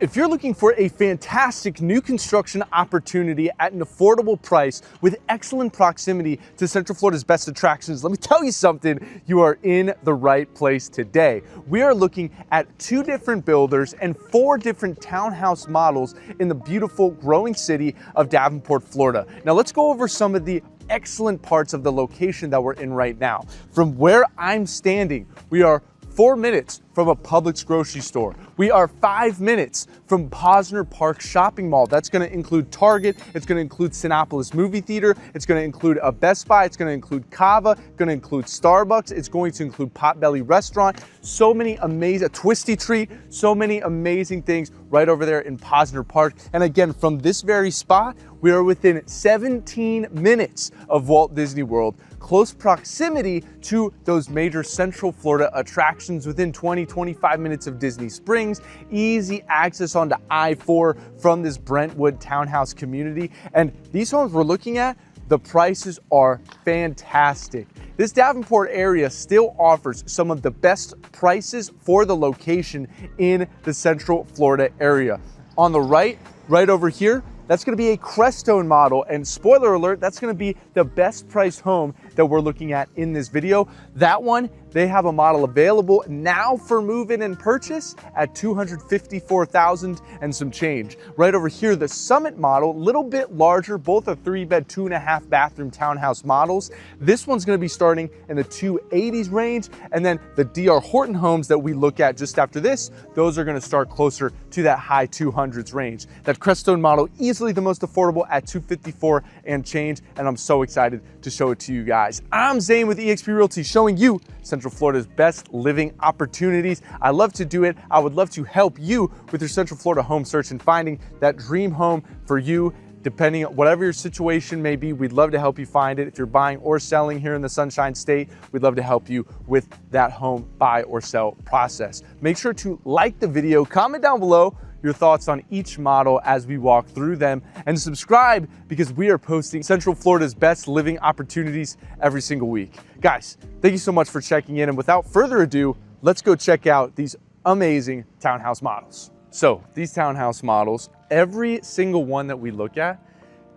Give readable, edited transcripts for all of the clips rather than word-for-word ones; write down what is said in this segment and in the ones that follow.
If you're looking for a fantastic new construction opportunity at an affordable price with excellent proximity to Central Florida's best attractions, let me tell you something, you are in the right place today. We are looking at 2 different builders and 4 different townhouse models in the beautiful growing city of Davenport, Florida. Now let's go over some of the excellent parts of the location that we're in right now. From where I'm standing, we are 4 minutes from a Publix grocery store. We are 5 minutes from Posner Park shopping mall. That's gonna include Target, it's gonna include Cinépolis movie theater, it's gonna include a Best Buy, it's gonna include Cava, gonna include Starbucks, it's going to include Potbelly restaurant. So many amazing, a Twisty Treat, so many amazing things right over there in Posner Park. And again, from this very spot, we are within 17 minutes of Walt Disney World, close proximity to those major Central Florida attractions within 20-25 minutes of Disney Springs, easy access onto I-4 from this Brentwood townhouse community. And these homes we're looking at, the prices are fantastic. This Davenport area still offers some of the best prices for the location in the Central Florida area. On the right over here, that's gonna be a Crestone model, and spoiler alert, that's gonna be the best priced home that we're looking at in this video. That one, they have a model available now for move-in and purchase at $254,000 and some change. Right over here, the Summit model, little bit larger, both are 3-bed, 2.5 bathroom townhouse models. This one's gonna be starting in the 280s range, and then the DR Horton homes that we look at just after this, those are gonna start closer to that high 200s range. That Crestone model, easily the most affordable at $254 and change, and I'm so excited to show it to you guys. I'm Zane with eXp Realty, showing you Central Florida's best living opportunities. I love to do it. I would love to help you with your Central Florida home search and finding that dream home for you. Depending on whatever your situation may be, we'd love to help you find it. If you're buying or selling here in the Sunshine State, we'd love to help you with that home buy or sell process. Make sure to like the video, comment down below your thoughts on each model as we walk through them, and subscribe because we are posting Central Florida's best living opportunities every single week. Guys, thank you so much for checking in, and without further ado, let's go check out these amazing townhouse models. So these townhouse models, every single one that we look at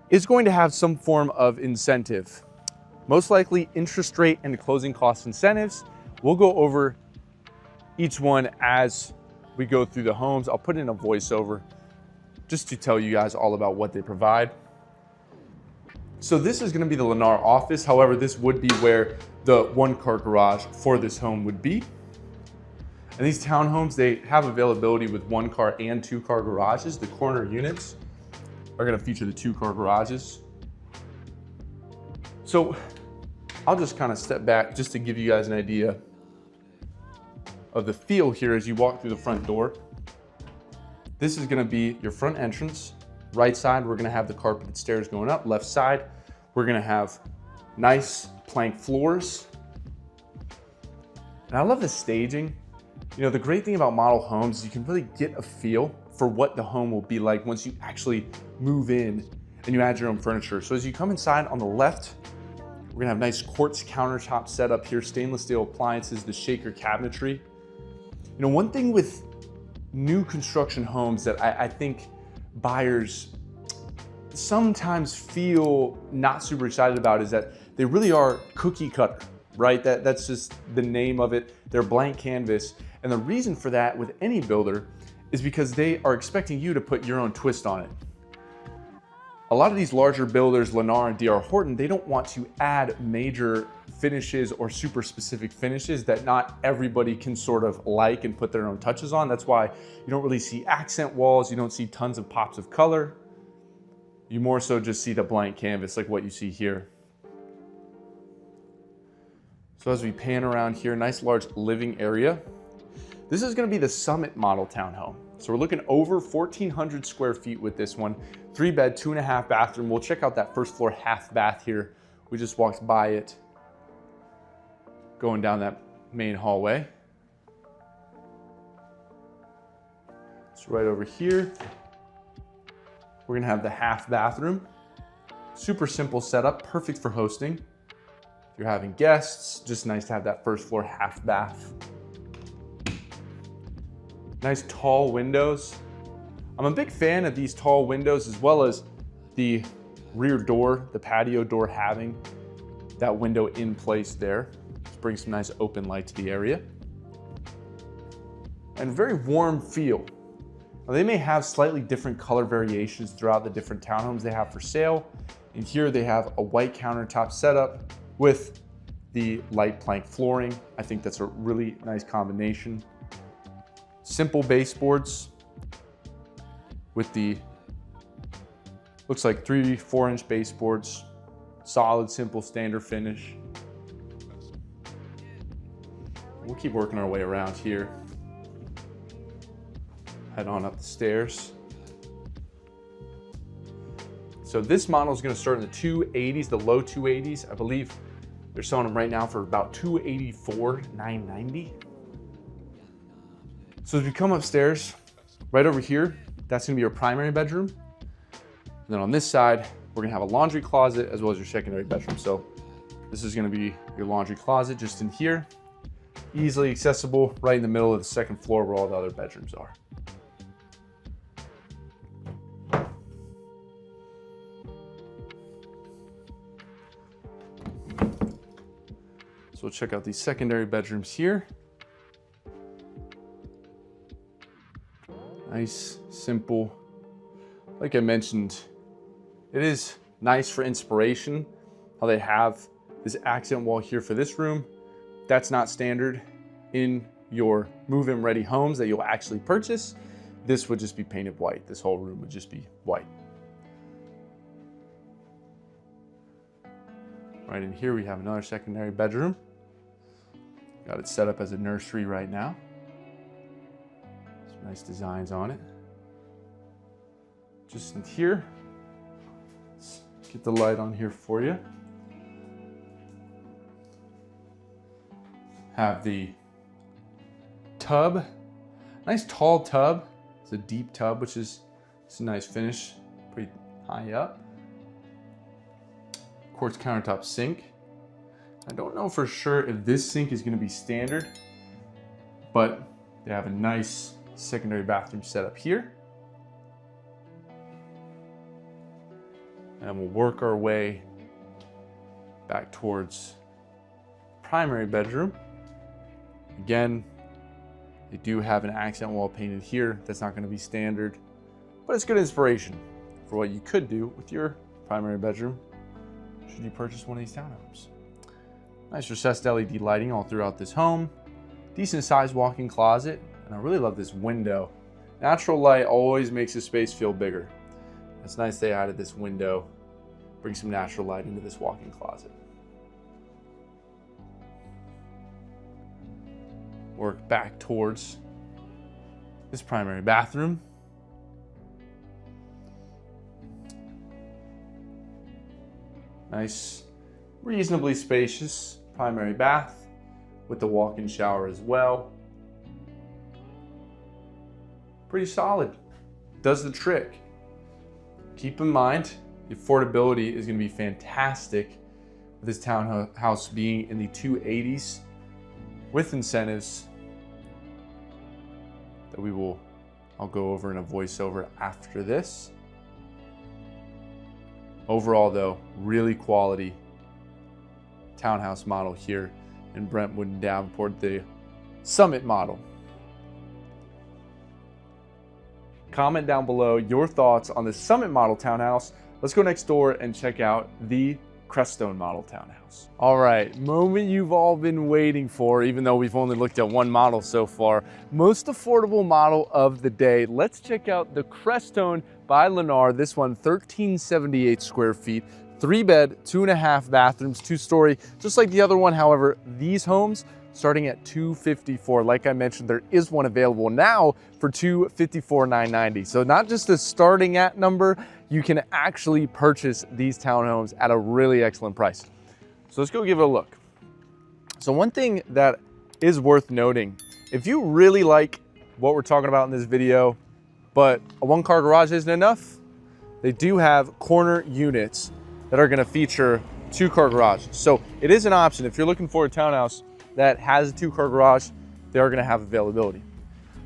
is going to have some form of incentive. Most likely interest rate and closing cost incentives. We'll go over each one as we go through the homes. I'll put in a voiceover just to tell you guys all about what they provide. So this is gonna be the Lennar office. However, this would be where the 1-car garage for this home would be. And these townhomes, they have availability with 1-car and 2-car garages. The corner units are gonna feature the 2-car garages. So I'll just kind of step back just to give you guys an idea of the feel here as you walk through the front door. This is gonna be your front entrance. Right side, we're gonna have the carpeted stairs going up. Left side, we're gonna have nice plank floors. And I love the staging. You know, the great thing about model homes is you can really get a feel for what the home will be like once you actually move in and you add your own furniture. So as you come inside on the left, we're gonna have nice quartz countertop set up here, stainless steel appliances, the shaker cabinetry. You know, one thing with new construction homes that I think buyers sometimes feel not super excited about is that they really are cookie cutter, right? That's just the name of it. They're blank canvas. And the reason for that with any builder is because they are expecting you to put your own twist on it. A lot of these larger builders, Lennar and DR Horton, they don't want to add major finishes or super specific finishes that not everybody can sort of like and put their own touches on. That's why you don't really see accent walls. You don't see tons of pops of color. You more so just see the blank canvas like what you see here. So as we pan around here, nice large living area. This is gonna be the Summit model townhome. So we're looking over 1,400 square feet with this one. 3-bed, 2.5 bathroom. We'll check out that first floor half bath here. We just walked by it, going down that main hallway. It's right over here. We're gonna have the half bathroom. Super simple setup, perfect for hosting. If you're having guests, just nice to have that first floor half bath. Nice tall windows. I'm a big fan of these tall windows, as well as the rear door, the patio door having that window in place there. Just brings some nice open light to the area. And very warm feel. Now, they may have slightly different color variations throughout the different townhomes they have for sale. And here they have a white countertop setup with the light plank flooring. I think that's a really nice combination. Simple baseboards with the, looks like 3-4 inch baseboards. Solid, simple, standard finish. We'll keep working our way around here. Head on up the stairs. So this model is going to start in the 280s, the low 280s. I believe they're selling them right now for about $284,990. So as we come upstairs, right over here, that's going to be your primary bedroom. And then on this side, we're going to have a laundry closet as well as your secondary bedroom. So this is going to be your laundry closet just in here. Easily accessible right in the middle of the second floor where all the other bedrooms are. So we'll check out these secondary bedrooms here. Nice, simple. Like I mentioned, it is nice for inspiration how they have this accent wall here for this room. That's not standard in your move-in ready homes that you'll actually purchase. This would just be painted white. This whole room would just be white. Right in here we have another secondary bedroom. Got it set up as a nursery right now. Some nice designs on it. Just in here, let's get the light on here for you. Have the tub, nice tall tub. It's a deep tub, which is a nice finish, pretty high up. Quartz countertop sink. I don't know for sure if this sink is going to be standard, but they have a nice secondary bathroom set up here. And we'll work our way back towards the primary bedroom. Again, they do have an accent wall painted here. That's not going to be standard, but it's good inspiration for what you could do with your primary bedroom should you purchase one of these townhomes. Nice recessed LED lighting all throughout this home. Decent sized walk-in closet, and I really love this window. Natural light always makes a space feel bigger. It's nice they added this window, bring some natural light into this walk-in closet. Work back towards this primary bathroom. Nice, reasonably spacious primary bath with the walk-in shower as well. Pretty solid, does the trick. Keep in mind, the affordability is going to be fantastic with this townhouse being in the 280s with incentives that I'll go over in a voiceover after this. Overall though, really quality townhouse model here in Brentwood and Davenport, the Summit model. Comment down below your thoughts on the Summit model townhouse. Let's go next door and check out the Crestone model townhouse. All right, moment you've all been waiting for, even though we've only looked at one model so far. Most affordable model of the day. Let's check out the Crestone by Lennar. This one, 1,378 square feet, 3-bed, 2.5 bathrooms, 2-story, just like the other one. However, these homes starting at $254. Like I mentioned, there is one available now for $254,990. So not just a starting at number, you can actually purchase these townhomes at a really excellent price. So let's go give it a look. So one thing that is worth noting, if you really like what we're talking about in this video, but a 1-car garage isn't enough, they do have corner units that are gonna feature 2-car garages. So it is an option. If you're looking for a townhouse that has a 2-car garage, they are gonna have availability.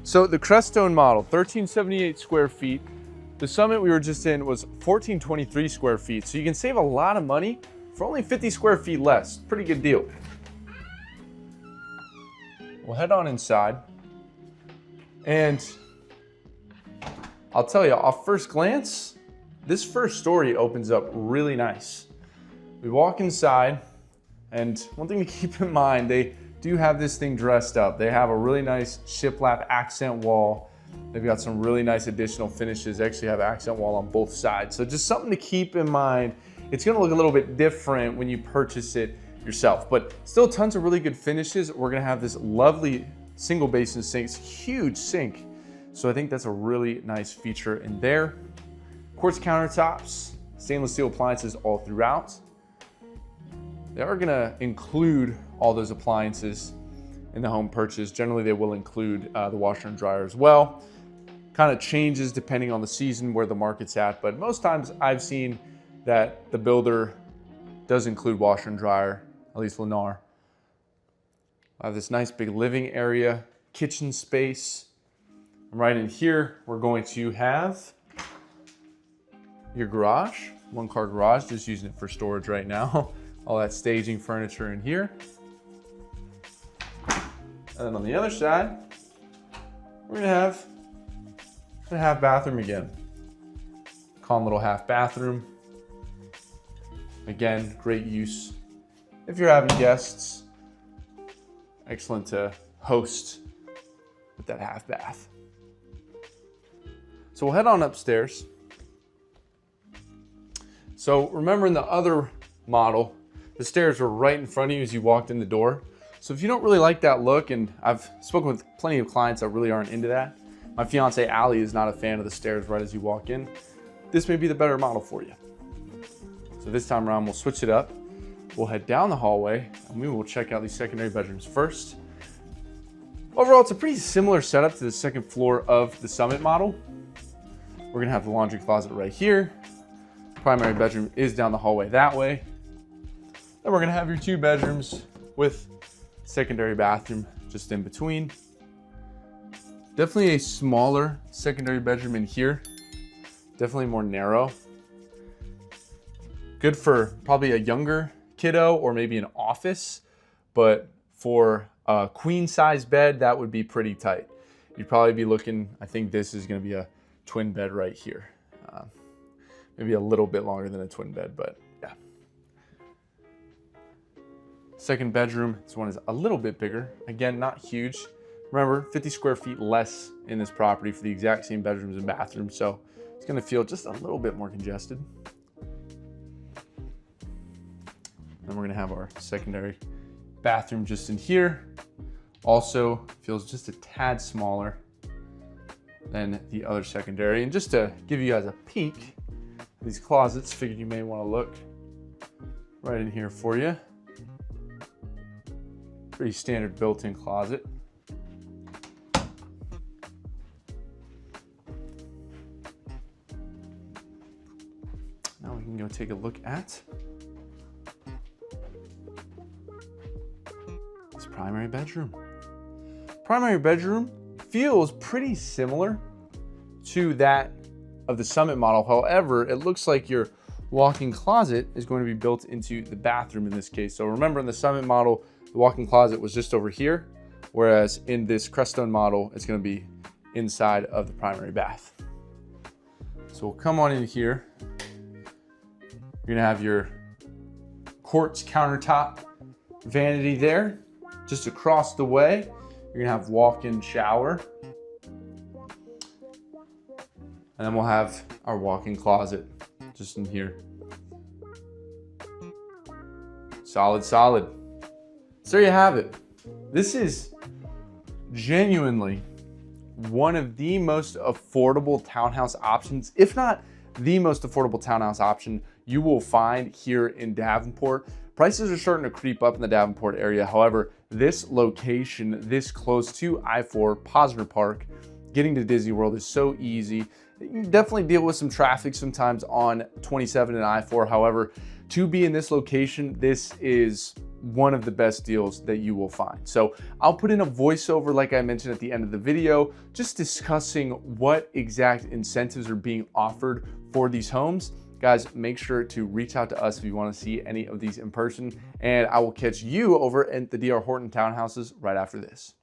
So the Crestone Model, 1378 square feet. The Summit we were just in was 1423 square feet. So you can save a lot of money for only 50 square feet less. Pretty good deal. We'll head on inside. And I'll tell you, off first glance, this first story opens up really nice. We walk inside, and one thing to keep in mind, they do have this thing dressed up. They have a really nice shiplap accent wall. They've got some really nice additional finishes. They actually have accent wall on both sides. So just something to keep in mind. It's gonna look a little bit different when you purchase it yourself, but still tons of really good finishes. We're gonna have this lovely single basin sink, it's a huge sink. So I think that's a really nice feature in there. Quartz countertops, stainless steel appliances all throughout. They are gonna include all those appliances in the home purchase. Generally, they will include the washer and dryer as well. Kind of changes depending on the season, where the market's at, but most times I've seen that the builder does include washer and dryer, at least Lennar. I have this nice big living area, kitchen space. And right in here, we're going to have your garage, one car garage, just using it for storage right now. All that staging furniture in here. And then on the other side, we're gonna have a half bathroom again. Calm little half bathroom. Again, great use if you're having guests. Excellent to host with that half bath. So we'll head on upstairs. So remember, in the other model, the stairs were right in front of you as you walked in the door. So if you don't really like that look, and I've spoken with plenty of clients that really aren't into that. My fiance Allie is not a fan of the stairs right as you walk in. This may be the better model for you. So this time around, we'll switch it up. We'll head down the hallway and we will check out these secondary bedrooms first. Overall, it's a pretty similar setup to the second floor of the Summit model. We're gonna have the laundry closet right here. Primary bedroom is down the hallway that way. Then we're gonna have your two bedrooms with secondary bathroom just in between. Definitely a smaller secondary bedroom in here. Definitely more narrow. Good for probably a younger kiddo or maybe an office, but for a queen size bed, that would be pretty tight. You'd probably be looking, I think this is gonna be a twin bed right here. Maybe a little bit longer than a twin bed, but yeah. Second bedroom, this one is a little bit bigger. Again, not huge. Remember, 50 square feet less in this property for the exact same bedrooms and bathrooms, so it's gonna feel just a little bit more congested. Then we're gonna have our secondary bathroom just in here. Also feels just a tad smaller than the other secondary. And just to give you guys a peek, these closets, figured you may wanna look right in here for you. Pretty standard built-in closet. Now we can go take a look at this primary bedroom. Primary bedroom feels pretty similar to that of the Summit model. However, it looks like your walk-in closet is going to be built into the bathroom in this case. So remember, in the Summit model, the walk-in closet was just over here, whereas in this Crestone model, it's going to be inside of the primary bath. So we'll come on in here. You're going to have your quartz countertop vanity there. Just across the way, you're going to have walk-in shower. And then we'll have our walk-in closet just in here. Solid, solid. So there you have it. This is genuinely one of the most affordable townhouse options, if not the most affordable townhouse option you will find here in Davenport. Prices are starting to creep up in the Davenport area. However, this location, this close to I-4, Posner Park, getting to Disney World is so easy. You definitely deal with some traffic sometimes on 27 and I-4. However, to be in this location, this is one of the best deals that you will find. So I'll put in a voiceover, like I mentioned at the end of the video, just discussing what exact incentives are being offered for these homes. Guys, make sure to reach out to us if you want to see any of these in person, and I will catch you over at the DR Horton townhouses right after this.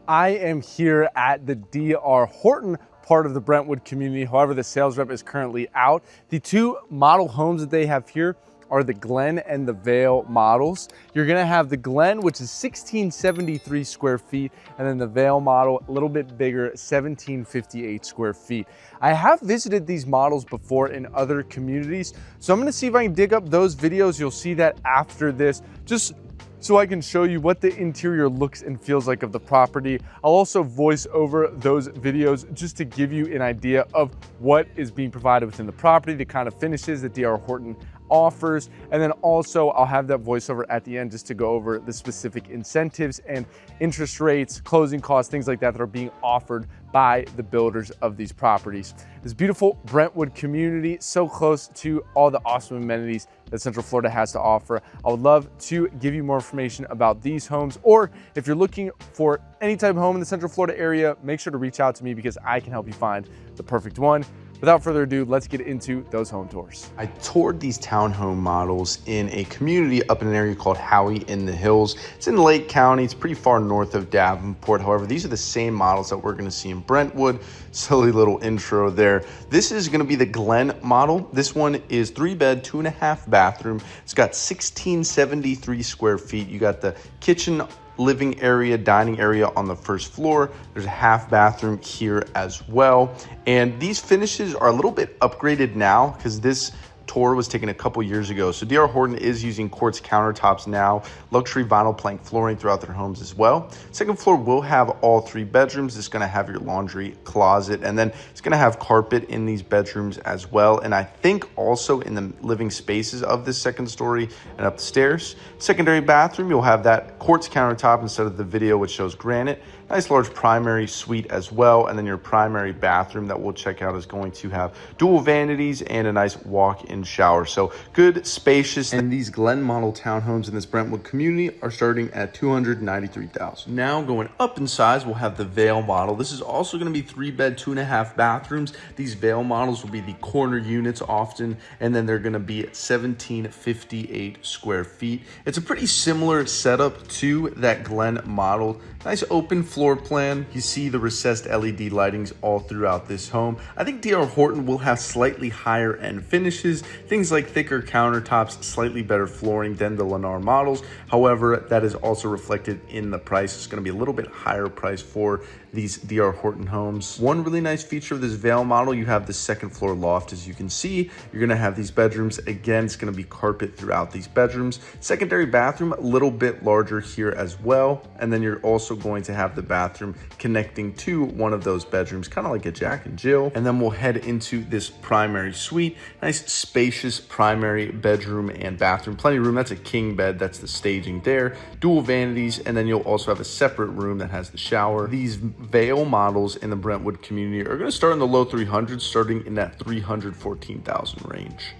I am here at the DR Horton part of the Brentwood community. However, the sales rep is currently out. The two model homes that they have here are the Glen and the Vale models. You're gonna have the Glen, which is 1673 square feet, and then the Vale model, a little bit bigger, 1758 square feet. I have visited these models before in other communities, so I'm gonna see if I can dig up those videos. You'll see that after this, just so I can show you what the interior looks and feels like of the property. I'll also voice over those videos just to give you an idea of what is being provided within the property, the kind of finishes that DR Horton offers, and then also I'll have that voiceover at the end just to go over the specific incentives and interest rates, closing costs, things like that that are being offered by the builders of these properties. This beautiful Brentwood community, so close to all the awesome amenities that Central Florida has to offer. I would love to give you more information about these homes, or if you're looking for any type of home in the Central Florida area, make sure to reach out to me because I can help you find the perfect one. Without further ado, let's get into those home tours. I toured these townhome models in a community up in an area called Howey in the Hills. It's in Lake County. It's pretty far north of Davenport. However, these are the same models that we're going to see in Brentwood. Silly little intro there. This is going to be the Glen model. This one is 3-bed, 2.5 bathroom. It's got 1673 square feet. You got the kitchen, living area, dining area on the first floor. There's a half bathroom here as well. And these finishes are a little bit upgraded now because this tour was taken a couple years ago. So DR Horton is using quartz countertops now, luxury vinyl plank flooring throughout their homes as well. Second floor will have all 3 bedrooms. It's going to have your laundry closet, and then it's going to have carpet in these bedrooms as well. And I think also in the living spaces of this second story and up the stairs. Secondary bathroom, you'll have that quartz countertop instead of the video, which shows granite. Nice large primary suite as well. And then your primary bathroom that we'll check out is going to have dual vanities and a nice walk-in shower. So good, spacious. And these Glen model townhomes in this Brentwood community are starting at $293,000. Now going up in size, we'll have the Vale model. This is also going to be 3-bed, 2.5 bathrooms. These Vale models will be the corner units often, and then they're going to be 1758 square feet. It's a pretty similar setup to that Glen model. Nice open floor plan. You see the recessed LED lightings all throughout this home. I think DR Horton will have slightly higher end finishes, things like thicker countertops, slightly better flooring than the Lennar models. However, that is also reflected in the price. It's going to be a little bit higher price for these DR Horton homes. One really nice feature of this Vale model, you have the second floor loft. As you can see, you're going to have these bedrooms. Again, it's going to be carpet throughout these bedrooms. Secondary bathroom, a little bit larger here as well. And then you're also going to have the bathroom connecting to one of those bedrooms, kind of like a Jack and Jill. And then we'll head into this primary suite. Nice spacious primary bedroom and bathroom. Plenty of room. That's a king bed. That's the staging there. Dual vanities. And then you'll also have a separate room that has the shower. These Vale models in the Brentwood community are going to start in the low 300s, starting in that 314,000 range.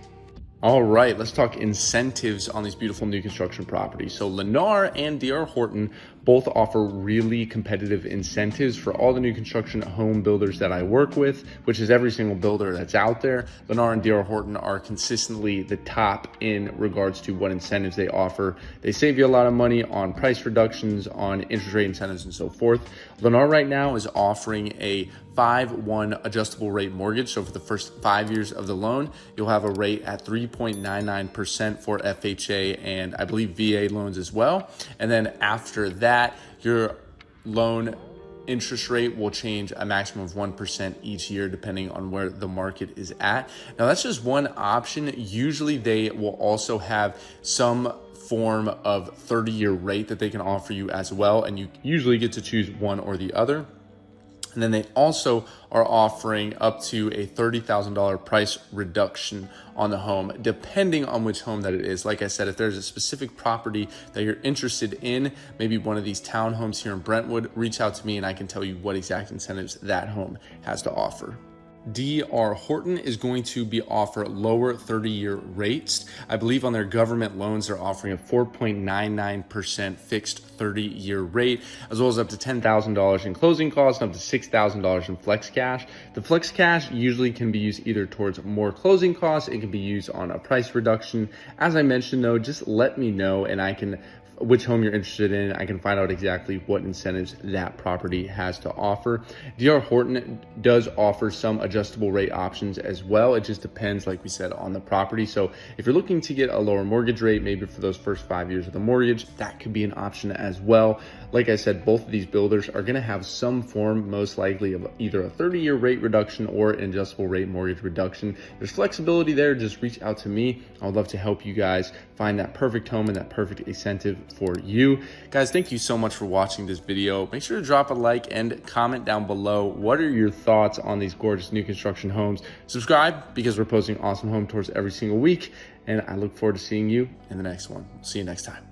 All right, let's talk incentives on these beautiful new construction properties. So Lennar and DR Horton both offer really competitive incentives for all the new construction home builders that I work with, which is every single builder that's out there. Lennar and DR Horton are consistently the top in regards to what incentives they offer. They save you a lot of money on price reductions, on interest rate incentives, and so forth. Lennar right now is offering a 5-1 adjustable rate mortgage. So for the first 5 years of the loan, you'll have a rate at 3.99% for FHA and I believe VA loans as well. And then after that, your loan interest rate will change a maximum of 1% each year, depending on where the market is at. Now, that's just one option. Usually they will also have some form of 30-year rate that they can offer you as well. And you usually get to choose one or the other. And then they also are offering up to a $30,000 price reduction on the home, depending on which home that it is. Like I said, if there's a specific property that you're interested in, maybe one of these townhomes here in Brentwood, reach out to me and I can tell you what exact incentives that home has to offer. DR Horton is going to be offer lower 30-year rates. I believe on their government loans, they're offering a 4.99% fixed 30-year rate, as well as up to $10,000 in closing costs and up to $6,000 in flex cash. The flex cash usually can be used either towards more closing costs. It can be used on a price reduction. As I mentioned though, just let me know and I can which home you're interested in. I can find out exactly what incentives that property has to offer. DR Horton does offer some adjustable rate options as well. It just depends, like we said, on the property. So if you're looking to get a lower mortgage rate, maybe for those first 5 years of the mortgage, that could be an option as well. Like I said, both of these builders are gonna have some form, most likely, of either a 30-year rate reduction or an adjustable rate mortgage reduction. There's flexibility there. Just reach out to me. I would love to help you guys find that perfect home and that perfect incentive for you. Guys, thank you so much for watching this video. Make sure to drop a like and comment down below. What are your thoughts on these gorgeous new construction homes? Subscribe because we're posting awesome home tours every single week. And I look forward to seeing you in the next one. See you next time.